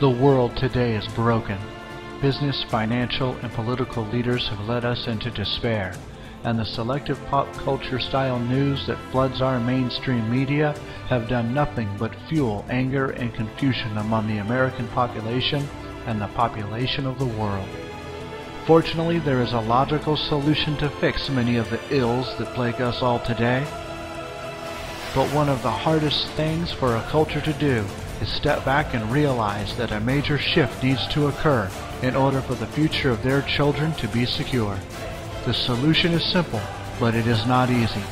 The world today is broken. Business, financial, and political leaders have led us into despair, and the selective pop culture style news that floods our mainstream media have done nothing but fuel anger and confusion among the American population and the population of the world. Fortunately, there is a logical solution to fix many of the ills that plague us all today. But one of the hardest things for a culture to do is step back and realize that a major shift needs to occur in order for the future of their children to be secure. The solution is simple, but it is not easy.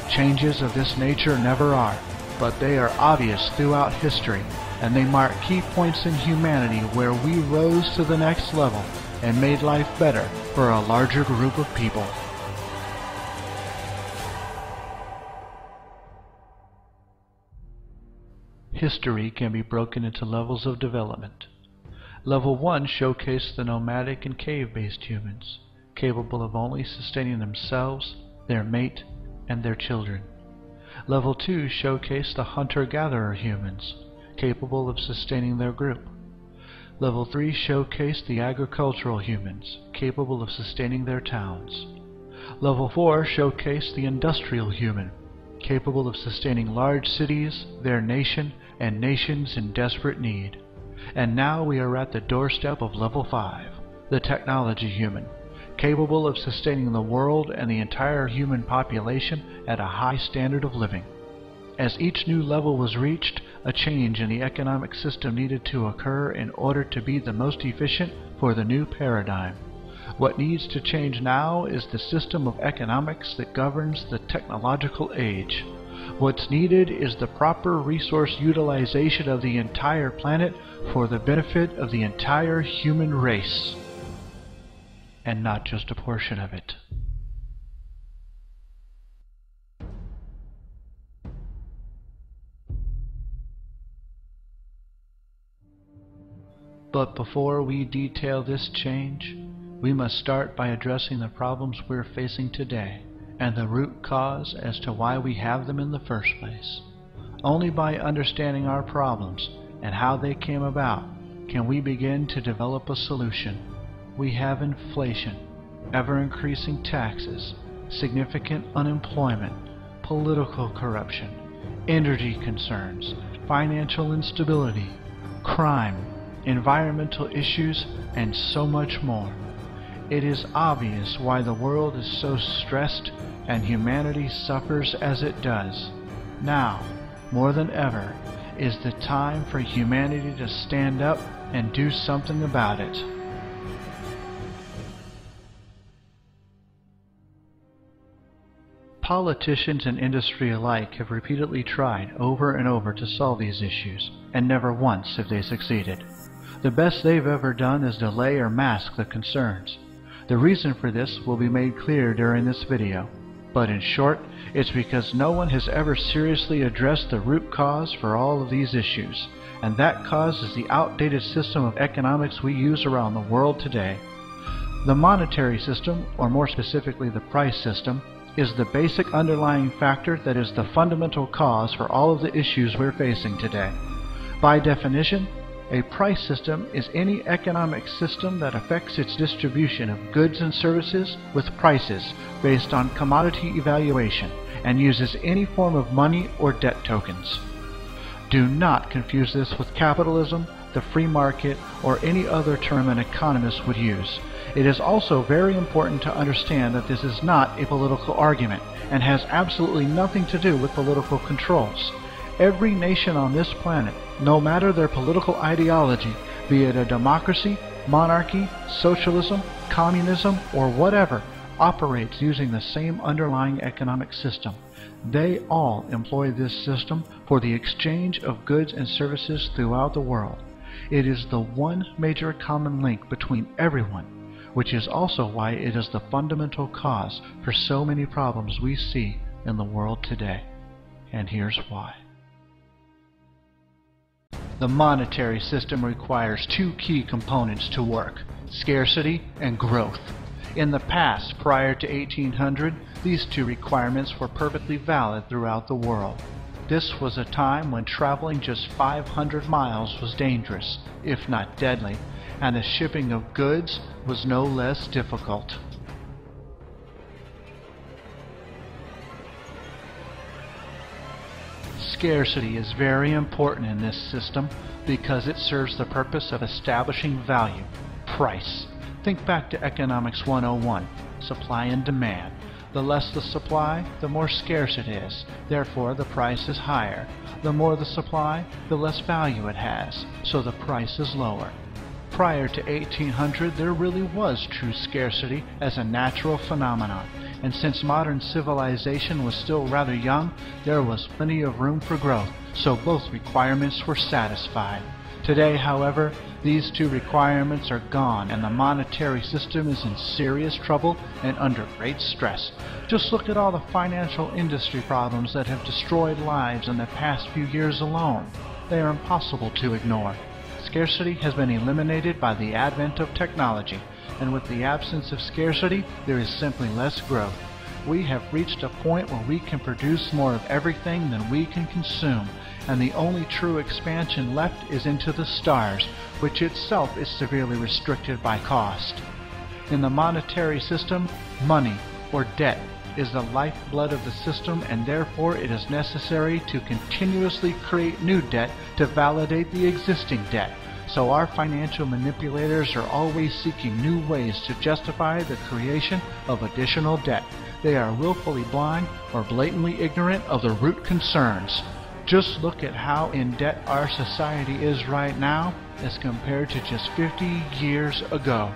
Changes of this nature never are, but they are obvious throughout history, and they mark key points in humanity where we rose to the next level and made life better for a larger group of people. History can be broken into levels of development. Level 1 showcased the nomadic and cave-based humans, capable of only sustaining themselves, their mate, and their children. Level 2 showcased the hunter-gatherer humans, capable of sustaining their group. Level 3 showcased the agricultural humans, capable of sustaining their towns. Level 4 showcased the industrial human, capable of sustaining large cities, their nation, and nations in desperate need. And now we are at the doorstep of Level 5, the technology human, capable of sustaining the world and the entire human population at a high standard of living. As each new level was reached, a change in the economic system needed to occur in order to be the most efficient for the new paradigm. What needs to change now is the system of economics that governs the technological age. What's needed is the proper resource utilization of the entire planet for the benefit of the entire human race, and not just a portion of it. But before we detail this change, we must start by addressing the problems we're facing today and the root cause as to why we have them in the first place. Only by understanding our problems and how they came about can we begin to develop a solution. We have inflation, ever-increasing taxes, significant unemployment, political corruption, energy concerns, financial instability, crime, environmental issues, and so much more. It is obvious why the world is so stressed and humanity suffers as it does. Now, more than ever, is the time for humanity to stand up and do something about it. Politicians and industry alike have repeatedly tried over and over to solve these issues, and never once have they succeeded. The best they've ever done is delay or mask the concerns. The reason for this will be made clear during this video, but in short, it's because no one has ever seriously addressed the root cause for all of these issues, and that cause is the outdated system of economics we use around the world today. The monetary system, or more specifically the price system, is the basic underlying factor that is the fundamental cause for all of the issues we're facing today. By definition, a price system is any economic system that affects its distribution of goods and services with prices based on commodity evaluation and uses any form of money or debt tokens. Do not confuse this with capitalism, the free market, or any other term an economist would use. It is also very important to understand that this is not a political argument and has absolutely nothing to do with political controls. Every nation on this planet, no matter their political ideology, be it a democracy, monarchy, socialism, communism, or whatever, operates using the same underlying economic system. They all employ this system for the exchange of goods and services throughout the world. It is the one major common link between everyone, which is also why it is the fundamental cause for so many problems we see in the world today. And here's why. The monetary system requires two key components to work: scarcity and growth. In the past, prior to 1800, these two requirements were perfectly valid throughout the world. This was a time when traveling just 500 miles was dangerous, if not deadly, and the shipping of goods was no less difficult. Scarcity is very important in this system because it serves the purpose of establishing value, price. Think back to Economics 101, supply and demand. The less the supply, the more scarce it is. Therefore, the price is higher. The more the supply, the less value it has, so the price is lower. Prior to 1800, there really was true scarcity as a natural phenomenon, and since modern civilization was still rather young, there was plenty of room for growth, so both requirements were satisfied. Today, however, these two requirements are gone and the monetary system is in serious trouble and under great stress. Just look at all the financial industry problems that have destroyed lives in the past few years alone. They are impossible to ignore. Scarcity has been eliminated by the advent of technology, and with the absence of scarcity, there is simply less growth. We have reached a point where we can produce more of everything than we can consume, and the only true expansion left is into the stars, which itself is severely restricted by cost. In the monetary system, money, or debt, is the lifeblood of the system, and therefore it is necessary to continuously create new debt to validate the existing debt. So our financial manipulators are always seeking new ways to justify the creation of additional debt. They are willfully blind or blatantly ignorant of the root concerns. Just look at how in debt our society is right now as compared to just 50 years ago.